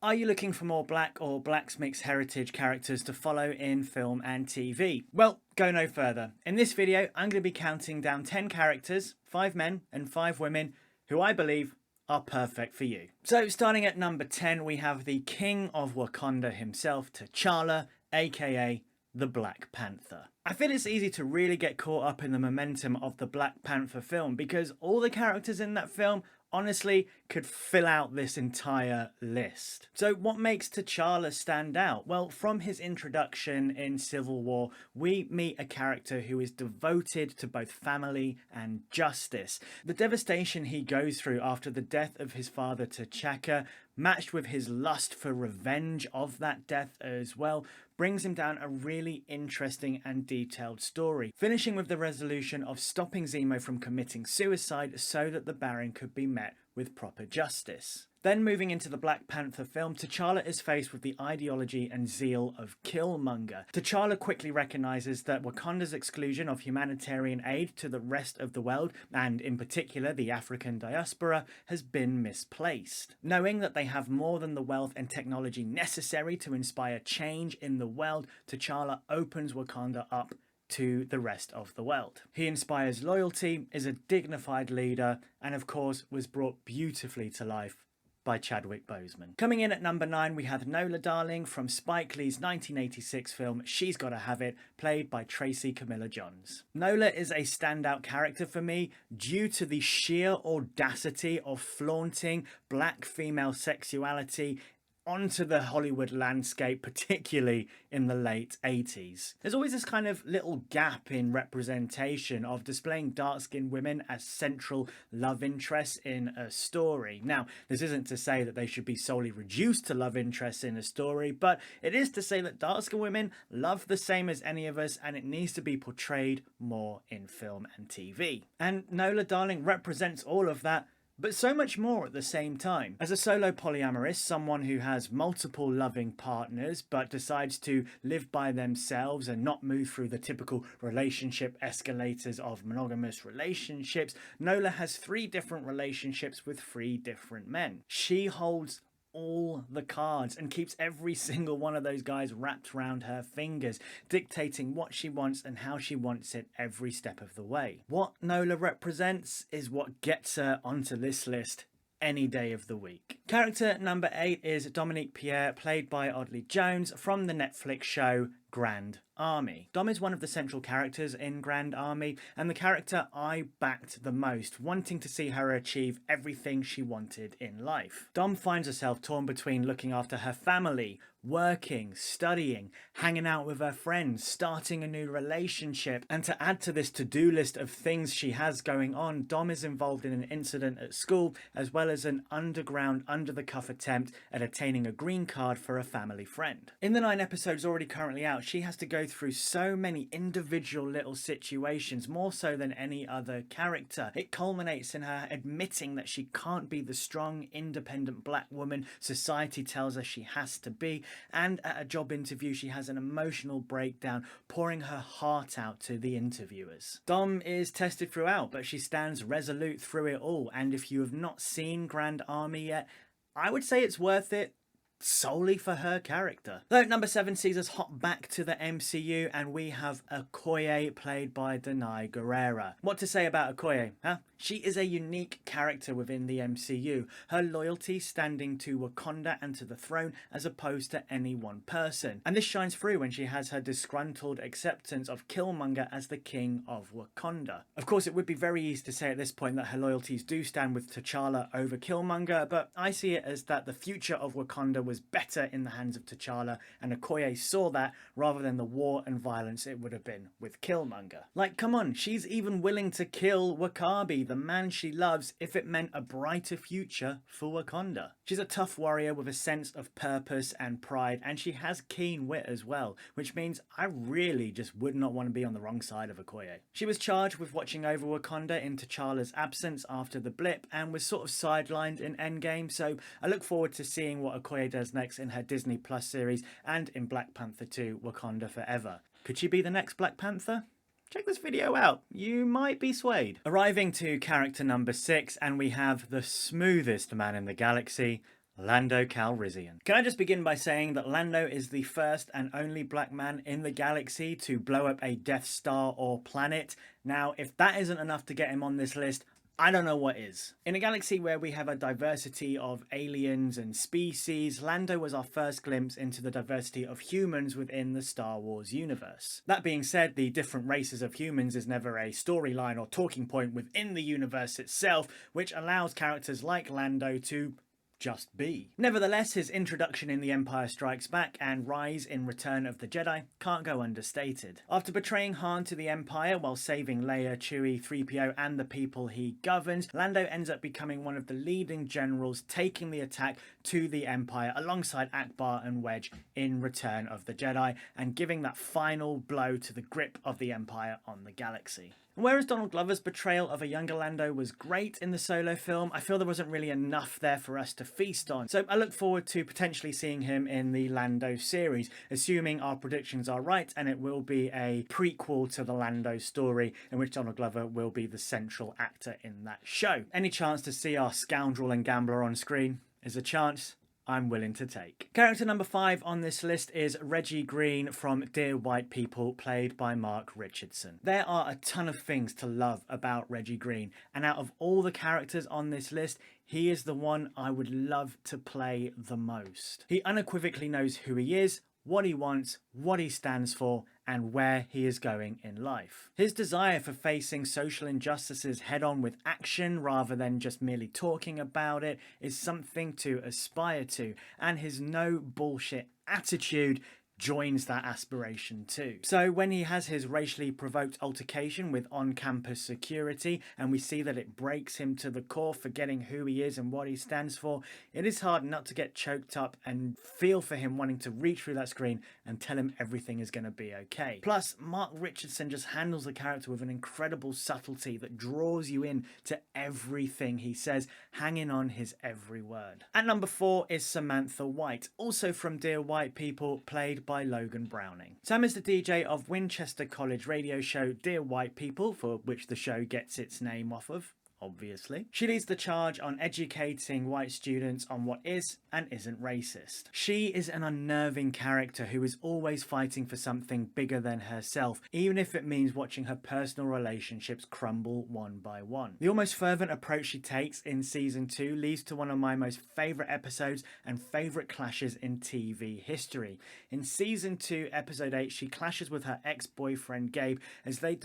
Are you looking for more black or blacks mixed heritage characters to follow in film and TV? Well, go no further. In this video, I'm going to be counting down 10 characters, 5 men and 5 women, who I believe are perfect for you. So starting at number 10, we have the King of Wakanda himself, T'Challa, aka the Black Panther. I feel it's easy to really get caught up in the momentum of the Black Panther film because all the characters in that film honestly could fill out this entire list. So what makes T'Challa stand out? Well, from his introduction in Civil War, we meet a character who is devoted to both family and justice. The devastation he goes through after the death of his father T'Chaka, matched with his lust for revenge of that death as well, brings him down a really interesting and detailed story, finishing with the resolution of stopping Zemo from committing suicide so that the Baron could be met with proper justice. Then moving into the Black Panther film, T'Challa is faced with the ideology and zeal of Killmonger. T'Challa quickly recognises that Wakanda's exclusion of humanitarian aid to the rest of the world, and in particular the African diaspora, has been misplaced. Knowing that they have more than the wealth and technology necessary to inspire change in the world, T'Challa opens Wakanda up to the rest of the world. He inspires loyalty, is a dignified leader, and of course was brought beautifully to life by Chadwick Boseman. Coming in at number 9, we have Nola Darling from Spike Lee's 1986 film She's Gotta Have It, played by Tracy Camilla Johns. Nola is a standout character for me due to the sheer audacity of flaunting black female sexuality onto the Hollywood landscape, particularly in the late 80s. There's always this kind of little gap in representation of displaying dark-skinned women as central love interests in a story. Now, this isn't to say that they should be solely reduced to love interests in a story, but it is to say that dark-skinned women love the same as any of us, and it needs to be portrayed more in film and TV. And Nola Darling represents all of that, but so much more at the same time. As a solo polyamorous, someone who has multiple loving partners but decides to live by themselves and not move through the typical relationship escalators of monogamous relationships, Nola has 3 different relationships with 3 different men. She holds all the cards and keeps every single one of those guys wrapped around her fingers, dictating what she wants and how she wants it every step of the way. What Nola represents is what gets her onto this list any day of the week. Character number 8 is Dominique Pierre, played by Audley Jones from the Netflix show Grand Army. Dom is one of the central characters in Grand Army, and the character I backed the most, wanting to see her achieve everything she wanted in life. Dom finds herself torn between looking after her family, working, studying, hanging out with her friends, starting a new relationship, and to add to this to-do list of things she has going on, Dom is involved in an incident at school, as well as an underground, under-the-cuff attempt at attaining a green card for a family friend. In the 9 episodes already currently out, she has to go through so many individual little situations, more so than any other character. It culminates in her admitting that she can't be the strong, independent black woman society tells her she has to be, and at a job interview she has an emotional breakdown, pouring her heart out to the interviewers. Dom is tested throughout, but she stands resolute through it all, and if you have not seen Grand Army yet, I would say it's worth it solely for her character. Though number 7 sees us hop back to the MCU and we have Okoye, played by Danai Gurira. What to say about Okoye, huh? She is a unique character within the MCU, her loyalty standing to Wakanda and to the throne as opposed to any one person. And this shines through when she has her disgruntled acceptance of Killmonger as the King of Wakanda. Of course, it would be very easy to say at this point that her loyalties do stand with T'Challa over Killmonger, but I see it as that the future of Wakanda was better in the hands of T'Challa, and Okoye saw that rather than the war and violence it would have been with Killmonger. Like, come on, she's even willing to kill W'Kabi, the man she loves, if it meant a brighter future for Wakanda. She's a tough warrior with a sense of purpose and pride, and she has keen wit as well, which means I really just would not want to be on the wrong side of Okoye. She was charged with watching over Wakanda in T'Challa's absence after the blip, and was sort of sidelined in Endgame, so I look forward to seeing what Okoye does next in her Disney Plus series and in Black Panther 2 Wakanda Forever. Could she be the next Black Panther? Check this video out, you might be swayed. Arriving to character number 6, and we have the smoothest man in the galaxy, Lando Calrissian. Can I just begin by saying that Lando is the first and only black man in the galaxy to blow up a Death Star or planet. Now, if that isn't enough to get him on this list, I don't know what is. In a galaxy where we have a diversity of aliens and species, Lando was our first glimpse into the diversity of humans within the Star Wars universe. That being said, the different races of humans is never a storyline or talking point within the universe itself, which allows characters like Lando to just be. Nevertheless, his introduction in The Empire Strikes Back and rise in Return of the Jedi can't go understated. After betraying Han to the Empire while saving Leia, Chewie, 3PO and the people he governs, Lando ends up becoming one of the leading generals taking the attack to the Empire alongside Akbar and Wedge in Return of the Jedi and giving that final blow to the grip of the Empire on the galaxy. Whereas Donald Glover's portrayal of a younger Lando was great in the Solo film, I feel there wasn't really enough there for us to feast on. So I look forward to potentially seeing him in the Lando series, assuming our predictions are right and it will be a prequel to the Lando story in which Donald Glover will be the central actor in that show. Any chance to see our scoundrel and gambler on screen is a chance I'm willing to take. Character number 5 on this list is Reggie Green from Dear White People, played by Mark Richardson. There are a ton of things to love about Reggie Green, and out of all the characters on this list, he is the one I would love to play the most. He unequivocally knows who he is, what he wants, what he stands for, and where he is going in life. His desire for facing social injustices head-on with action rather than just merely talking about it is something to aspire to, and his no bullshit attitude joins that aspiration too. So when he has his racially provoked altercation with on-campus security and we see that it breaks him to the core, forgetting who he is and what he stands for, it is hard not to get choked up and feel for him wanting to reach through that screen and tell him everything is going to be okay. Plus, Mark Richardson just handles the character with an incredible subtlety that draws you in to everything he says, hanging on his every word. At number 4 is Samantha White, also from Dear White People, played by Logan Browning. Sam is the DJ of Winchester College radio show Dear White People, for which the show gets its name off of, obviously. She leads the charge on educating white students on what is and isn't racist. She is an unnerving character who is always fighting for something bigger than herself, even if it means watching her personal relationships crumble one by one. The almost fervent approach she takes in season 2 leads to one of my most favourite episodes and favourite clashes in TV history. In season 2, episode 8, she clashes with her ex-boyfriend Gabe as they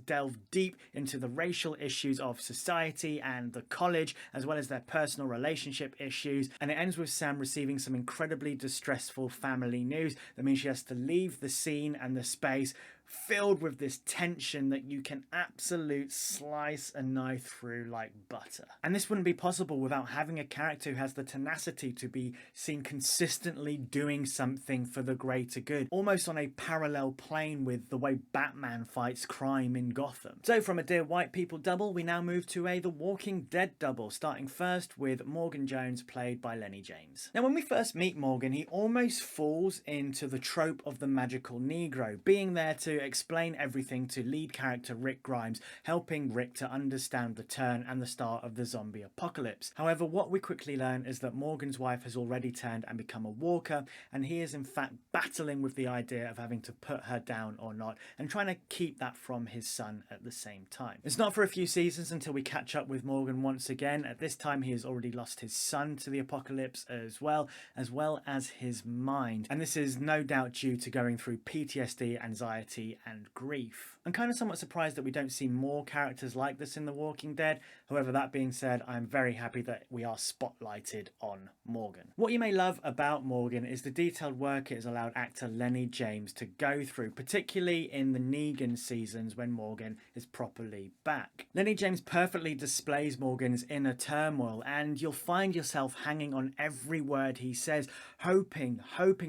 delve deep into the racial issues of society and the college, as well as their personal relationship issues, and it ends with Sam receiving some incredibly distressful family news that means she has to leave the scene and the space, filled with this tension that you can absolute slice a knife through like butter. And this wouldn't be possible without having a character who has the tenacity to be seen consistently doing something for the greater good, almost on a parallel plane with the way Batman fights crime in Gotham. So from a Dear White People double, we now move to a The Walking Dead double, starting first with Morgan Jones, played by Lenny James. Now when we first meet Morgan, he almost falls into the trope of the magical Negro, being there to explain everything to lead character Rick Grimes, helping Rick to understand the turn and the start of the zombie apocalypse. However, what we quickly learn is that Morgan's wife has already turned and become a walker, and he is in fact battling with the idea of having to put her down or not, and trying to keep that from his son at the same time. It's not for a few seasons until we catch up with Morgan once again. At this time, he has already lost his son to the apocalypse as well as his mind, and this is no doubt due to going through PTSD, anxiety and grief. I'm kind of somewhat surprised that we don't see more characters like this in The Walking Dead. However, that being said, I'm very happy that we are spotlighted on Morgan. What you may love about Morgan is the detailed work it has allowed actor Lenny James to go through, particularly in the Negan seasons when Morgan is properly back. Lenny James perfectly displays Morgan's inner turmoil, and you'll find yourself hanging on every word he says, hoping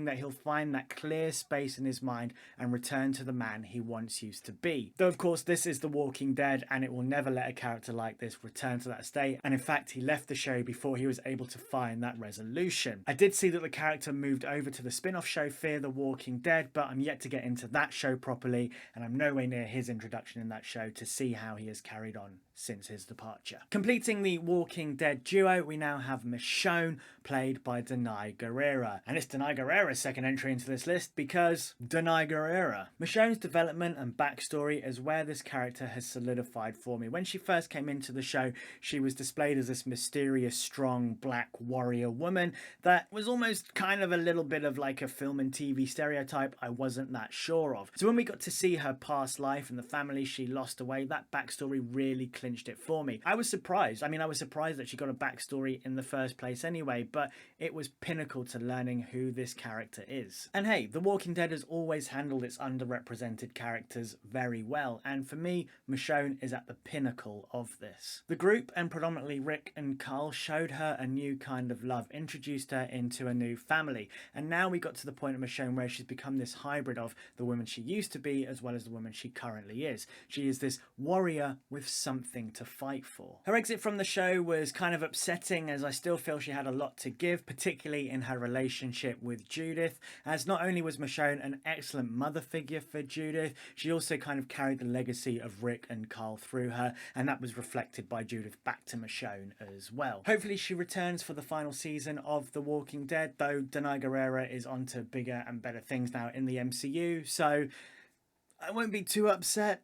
that he'll find that clear space in his mind and return to the man he once used to be. Though of course this is The Walking Dead and it will never let a character like this return to that state, and in fact he left the show before he was able to find that resolution. I did see that the character moved over to the spin-off show Fear the Walking Dead, but I'm yet to get into that show properly, and I'm nowhere near his introduction in that show to see how he has carried on since his departure. Completing the Walking Dead duo, we now have Michonne, played by Danai Gurira. And it's Danai Gurira's second entry into this list because Danai Gurira. Michonne's development and backstory is where this character has solidified for me. When she first came into the show, she was displayed as this mysterious, strong, black warrior woman that was almost kind of a little bit of like a film and TV stereotype I wasn't that sure of. So when we got to see her past life and the family she lost away, that backstory really clinched it for me. I was surprised. I mean, I was surprised that she got a backstory in the first place anyway, but it was pinnacle to learning who this character is. And hey, The Walking Dead has always handled its underrepresented characters very well, and for me, Michonne is at the pinnacle of this. The group, and predominantly Rick and Carl, showed her a new kind of love, introduced her into a new family, and now we got to the point of Michonne where she's become this hybrid of the woman she used to be as well as the woman she currently is. She is this warrior with something to fight for. Her exit from the show was kind of upsetting, as I still feel she had a lot to give, particularly in her relationship with Judith, as not only was Michonne an excellent mother figure for Judith, she also kind of carried the legacy of Rick and Carl through her, and that was reflected by Judith back to Michonne as well. Hopefully she returns for the final season of The Walking Dead, though Danai Gurira is on to bigger and better things now in the MCU, so I won't be too upset,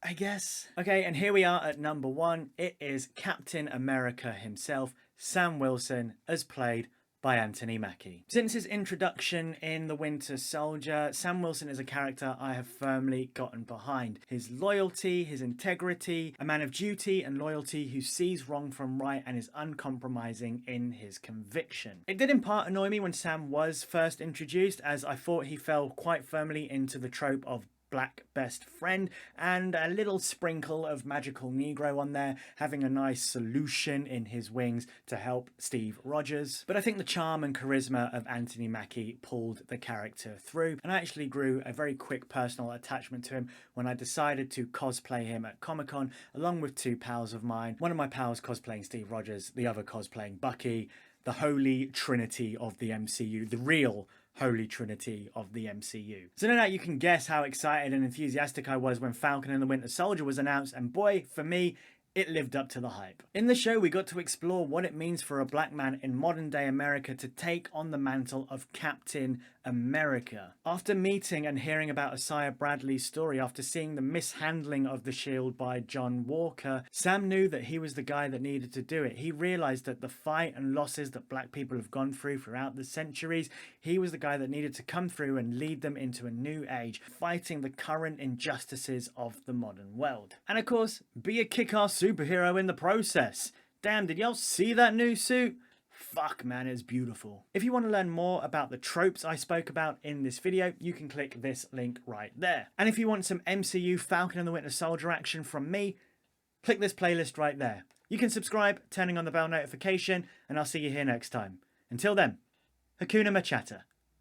I guess. Okay, and here we are at number 1. It is Captain America himself, Sam Wilson, as played by Anthony Mackie. Since his introduction in The Winter Soldier, Sam Wilson is a character I have firmly gotten behind. His loyalty, his integrity, a man of duty and loyalty who sees wrong from right and is uncompromising in his conviction. It did in part annoy me when Sam was first introduced, as I thought he fell quite firmly into the trope of black best friend and a little sprinkle of magical Negro on there, having a nice solution in his wings to help Steve Rogers. But I think the charm and charisma of Anthony Mackie pulled the character through, and I actually grew a very quick personal attachment to him when I decided to cosplay him at Comic-Con along with 2 pals of mine. One of my pals cosplaying Steve Rogers, the other cosplaying Bucky, the holy trinity of the MCU, the real Holy Trinity of the MCU. So no doubt you can guess how excited and enthusiastic I was when Falcon and the Winter Soldier was announced, and boy, for me, it lived up to the hype. In the show, we got to explore what it means for a black man in modern day America to take on the mantle of Captain America. After meeting and hearing about Isaiah Bradley's story, after seeing the mishandling of the shield by John Walker, Sam knew that he was the guy that needed to do it. He realized that the fight and losses that black people have gone through throughout the centuries, he was the guy that needed to come through and lead them into a new age, fighting the current injustices of the modern world. And of course, be a kick-ass superhero in the process. Damn, did y'all see that new suit? Fuck man, it's beautiful. If you want to learn more about the tropes I spoke about in this video, you can click this link right there. And if you want some MCU Falcon and the Winter Soldier action from me, click this playlist right there. You can subscribe, turning on the bell notification, and I'll see you here next time. Until then, Hakuna MaChatter.